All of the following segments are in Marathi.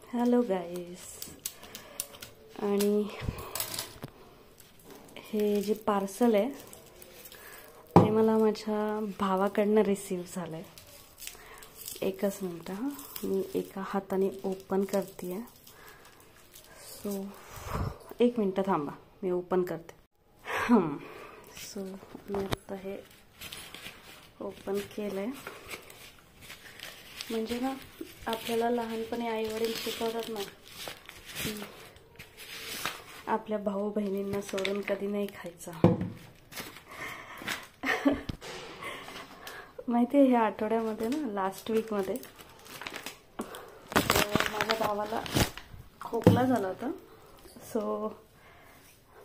हॅलो गाईस. आणि हे जे पार्सल आहे ते मला माझ्या भावाकडनं रिसीव झालं आहे. एकच मिनिट हां, मी एका हाताने ओपन करते आहे. सो एक मिनटं थांबा, मी ओपन करते. सो मी आता हे ओपन केलं आहे. म्हणजे ना आपल्याला लहानपणी आईवडील शिकवतात ना की आपल्या भाऊ बहिणींना सोडून कधी नाही खायचं. माहिती आहे, ह्या आठवड्यामध्ये ना लास्ट वीकमध्ये माझ्या भावाला खोकला झाला होता. सो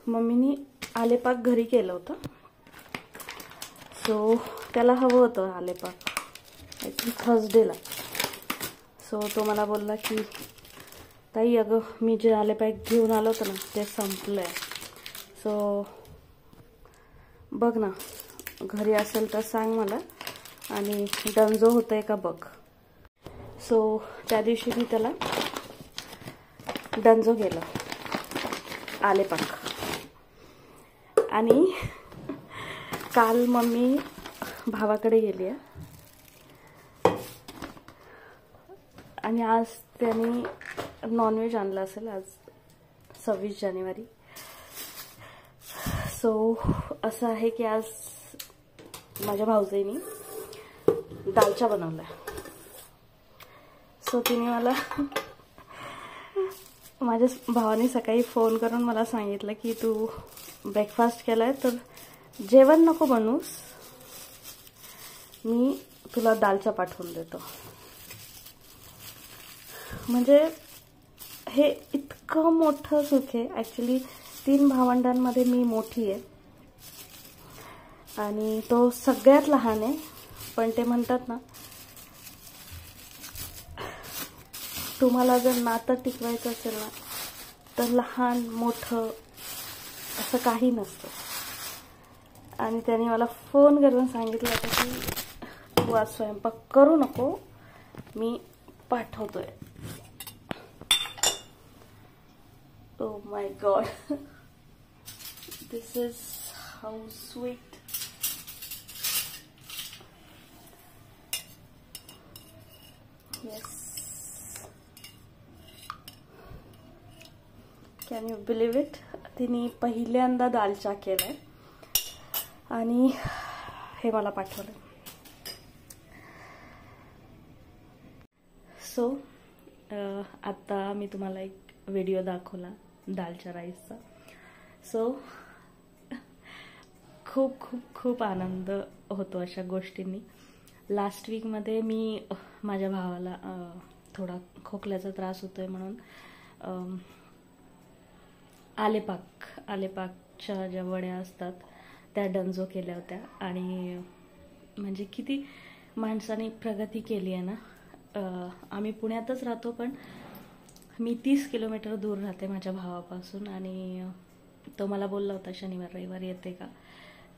मम्मीनी आलेपाक घरी केलं होतं. सो त्याला हवं होतं आलेपाक आय थिंक थर्सडेला. सो तो मला बोलला की ताई अगं मी जे आलेपाक घेऊन आलो होतं ना ते संपलं आहे. सो बघ ना घरी असेल तर सांग मला आणि डंजो होतंय का बघ. सो त्या दिवशी मी त्याला डंजो केलं आलेपाक. आणि काल मम्मी भावाकडे गेली आहे आणि आज त्यांनी नॉनव्हेज आणलं असेल. आज 26 जानेवारी. सो असं आहे की आज माझ्या भाऊजाईनी दालचा बनवला. सो तिने मला माझ्या भावाने सकाळी फोन करून मला सांगितलं की तू ब्रेकफास्ट केलाय तर जेवण नको बनवूस, मी तुला दालचा पाठवून देतो. म्हणजे हे इतकं मोठं सुख आहे. ॲक्च्युली 3 भावंडांमध्ये मी मोठी आहे आणि तो सगळ्यात लहान आहे. पण ते म्हणतात ना तुम्हाला जर नातं टिकवायचं असेल ना तर लहान मोठं असं काही नसतं. आणि त्याने मला फोन करून सांगितलं होतं की तू आज स्वयंपाक करू नको, मी पाठवतोय. Oh my God. This is how sweet. Yes. Can you believe it? तिने पहिल्यांदा दालचा केलाय आणि हे मला पाठवलं. सो आता मी तुम्हाला एक व्हिडिओ दाखवला दालच्या राईसचा. सो खूप खूप खूप आनंद होतो अशा गोष्टींनी. लास्ट वीकमध्ये मी माझ्या भावाला थोडा खोकल्याचा त्रास होतोय म्हणून आलेपाकच्या ज्या वड्या असतात त्या डंजो केल्या होत्या. आणि म्हणजे किती माणसाने प्रगती केली आहे ना. आम्ही पुण्यातच राहतो पण मी 30 किलोमीटर दूर राहते माझ्या भावापासून. आणि तो मला बोलला होता शनिवार रविवार येते का,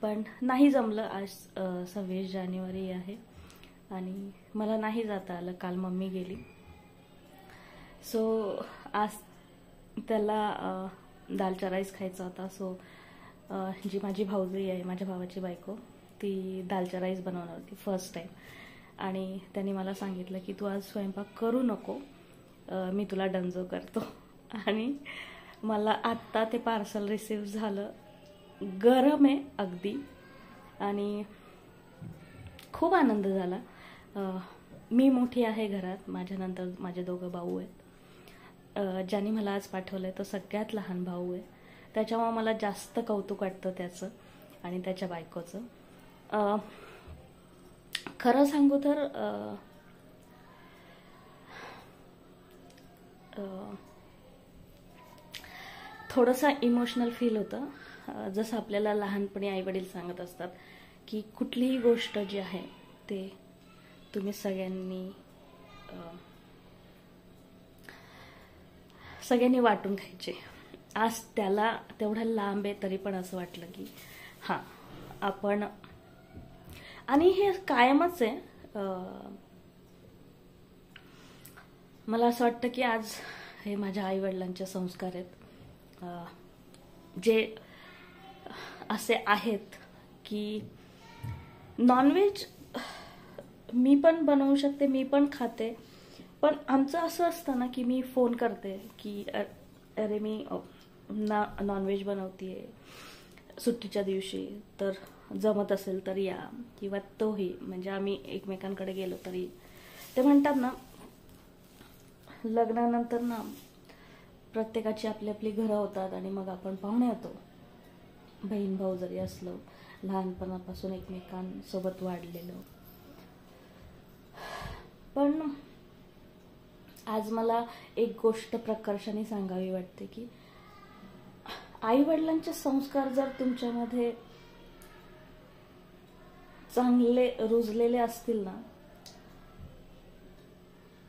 पण नाही जमलं. आज 26 जानेवारी आहे आणि मला नाही जाता आलं. काल मम्मी गेली. सो आज त्याला दालचा राईस खायचा होता. सो जी माझी भाऊजाई आहे, माझ्या भावाची बायको, ती दालचा राईस बनवणार होती फर्स्ट टाईम. आणि त्यांनी मला सांगितलं की तू आज स्वयंपाक करू नको, मी तुला डंजो करतो. आणि मला आत्ता ते पार्सल रिसीव झालं. गरम आहे अगदी आणि खूप आनंद झाला. मी मोठी आहे घरात, माझ्यानंतर माझे 2 भाऊ आहेत. ज्याने मला आज पाठवलं आहे तो सगळ्यात लहान भाऊ आहे. त्याच्यामुळे मला जास्त कौतुक वाटतं त्याचं आणि त्याच्या बायकोचं. खरं सांगू तर थोडंसं इमोशनल फील होतं. जसं आपल्याला लहानपणी आईवडील सांगत असतात की कुठलीही गोष्ट जी आहे ते तुम्ही सगळ्यांनी वाटून खायचे. आज त्याला तेवढं लांब आहे तरी पण असं वाटलं की हां आपण, आणि हे कायमच आहे. मला असं वाटतं की आज हे माझ्या आईवडिलांचे संस्कार आहेत, जे असे आहेत की नॉनव्हेज मी पण बनवू शकते, मी पण खाते, पण आमचं असं असतं ना की मी फोन करते की अरे मी नॉनव्हेज बनवतीये सुट्टीच्या दिवशी, तर जमत असेल तर या, किंवा तोही म्हणजे आम्ही एकमेकांकडे गेलो तरी ते म्हणतात ना, लग्नानंतर ना प्रत्येकाची आपली आपली घरं होतात आणि मग आपण पाहुणे येतो. बहीण भाऊ जरी असलो, लहानपणापासून एकमेकांसोबत वाढलेलो. पण आज मला एक गोष्ट प्रकर्षाने सांगावी वाटते की आई वडिलांचे संस्कार जर तुमच्यामध्ये चांगले रुजलेले असतील ना,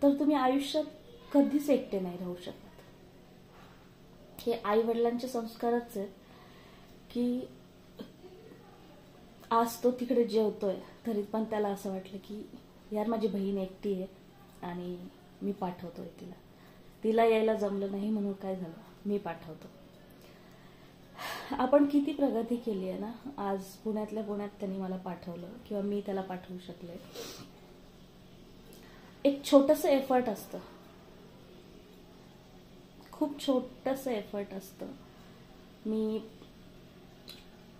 तर तुम्ही आयुष्यात कधीच एकटे नाही राहू शकत. हे आई वडिलांचे संस्कारच आहेत की आज तो तिकडे जेवतोय तरी पण त्याला असं वाटलं की यार माझी बहीण एकटी आहे आणि मी पाठवतोय तिला यायला जमलं नाही म्हणून काय झालं, मी पाठवतो. आपण किती प्रगती केली आहे ना. आज पुण्यातल्या पुण्यात त्यांनी मला पाठवलं किंवा मी त्याला पाठवू शकले. एक छोटंसं एफर्ट असतं, खूप छोटंसं एफर्ट असतं. मी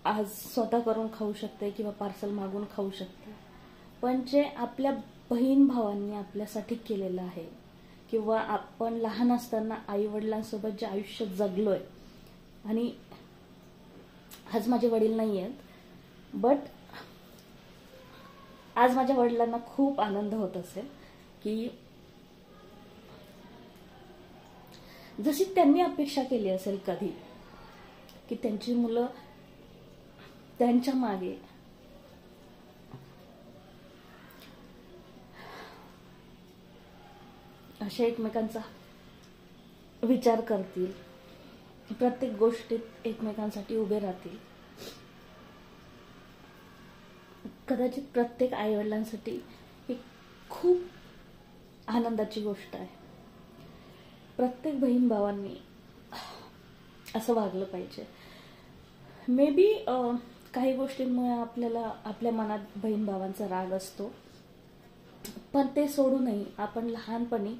आज स्वतः करून खाऊ शकते किंवा पार्सल मागून खाऊ शकते, पण जे आपल्या बहीण भावांनी आपल्यासाठी केलेलं आहे किंवा आपण लहान असताना आई वडिलांसोबत जे आयुष्य जगलोय, आणि आज माझे वडील नाही आहेत, बट आज माझ्या वडिलांना खूप आनंद होत असेल की जशी त्यांनी अपेक्षा केली असेल कधी की त्यांची मुलं त्यांच्या मागे अशा एकमेकांचा विचार करतील, प्रत्येक गोष्टीत एकमेकांसाठी उभे राहतील. कदाचित प्रत्येक आई वडिलांसाठी ही खूप आनंदाची गोष्ट आहे. प्रत्येक बहीण भावांनी असं वागलं पाहिजे. मे बी काही गोष्टींमुळे आपल्याला आपल्या मनात बहीण भावांचा राग असतो, पण ते सोडू नये. आपण लहानपणी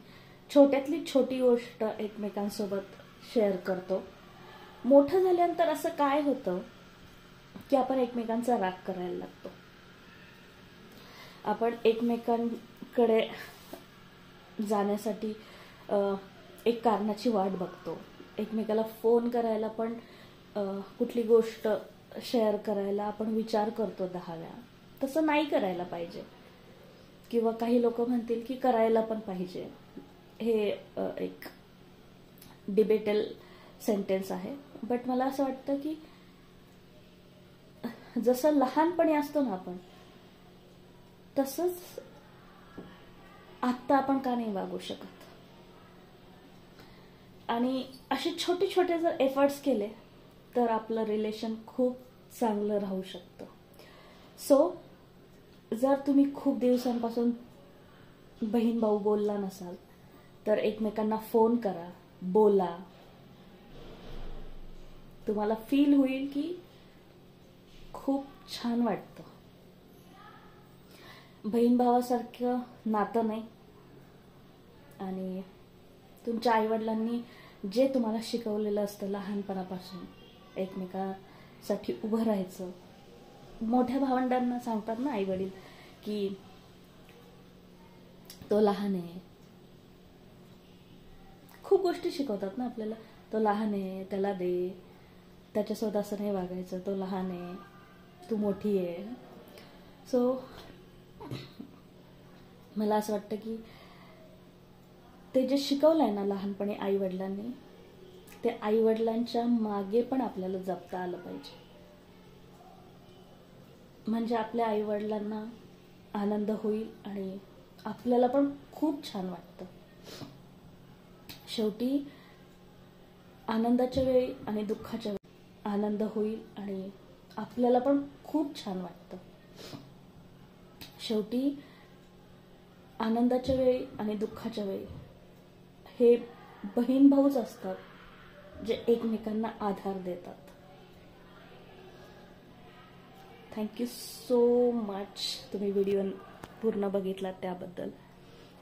छोट्यातली छोटी गोष्ट एकमेकांसोबत शेअर करतो. मोठं झाल्यानंतर असं काय होतं की आपण एकमेकांचा राग करायला लागतो. आपण एकमेकांकडे जाण्यासाठी एक कारणाची वाट बघतो. एकमेकाला फोन करायला पण कुठली गोष्ट शेअर करायला आपण विचार करतो 10 वेळा. तसं नाही करायला पाहिजे. किंवा काही लोक म्हणतील की करायला पण पाहिजे. हे एक डिबेटल सेंटेन्स आहे, बट मला असं वाटतं की जसं लहानपणी असतो ना आपण, तसंच आत्ता आपण का नाही वागू शकत. आणि असे छोटे छोटे जर एफर्ट्स केले तर आपलं रिलेशन खूप चांगलं राहू शकतं. सो जर तुम्ही खूप दिवसांपासून बहीण भाऊ बोलला नसाल तर एकमेकांना फोन करा, बोला. तुम्हाला फील होईल की खूप छान वाटतं. बहीण भावासारखं नातं नाही. आणि तुमच्या आईवडिलांनी जे तुम्हाला शिकवलेलं असतं लहानपणापासून, एकमेकांसाठी उभं राहायचं. मोठ्या भावंडांना सांगतात ना आईवडील की तो लहान आहे, खूप गोष्टी शिकवतात ना आपल्याला. तो लहान आहे, त्याला दे, त्याच्यासोबत असं नाही वागायचं, तो लहान आहे, तू मोठी आहे. सो मला असं वाटतं की ते जे शिकवलंय ना लहानपणी आई वडिलांनी, ते आई वडिलांच्या मागे पण आपल्याला जपता आलं पाहिजे. म्हणजे आपल्या आई वडिलांना आनंद होईल आणि आपल्याला पण खूप छान वाटतं. शेवटी आनंदाच्या वेळी आणि दुःखाच्या वेळी आनंद होईल आणि आपल्याला पण खूप छान वाटतं. शेवटी आनंदाच्या वेळी आणि दुःखाच्या वेळी हे बहीण भाऊच असतात जे एकमेकांना आधार देतात. थँक्यू सो मच तुम्ही व्हिडिओ पूर्ण बघितलात त्याबद्दल.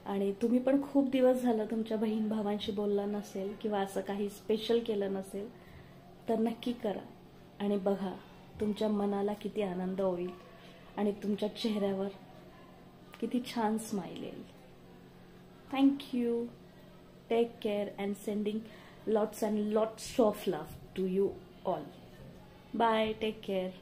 आणि तुम्ही पण खूप दिवस झालं तुमच्या बहीण भावांशी बोलला नसेल किंवा असं काही स्पेशल केलं नसेल तर नक्की करा आणि बघा तुमच्या मनाला किती आनंद होईल आणि तुमच्या चेहऱ्यावर किती छान स्माइल येईल. Thank you. Take care and sending lots and lots of love to you all. Bye. Take care.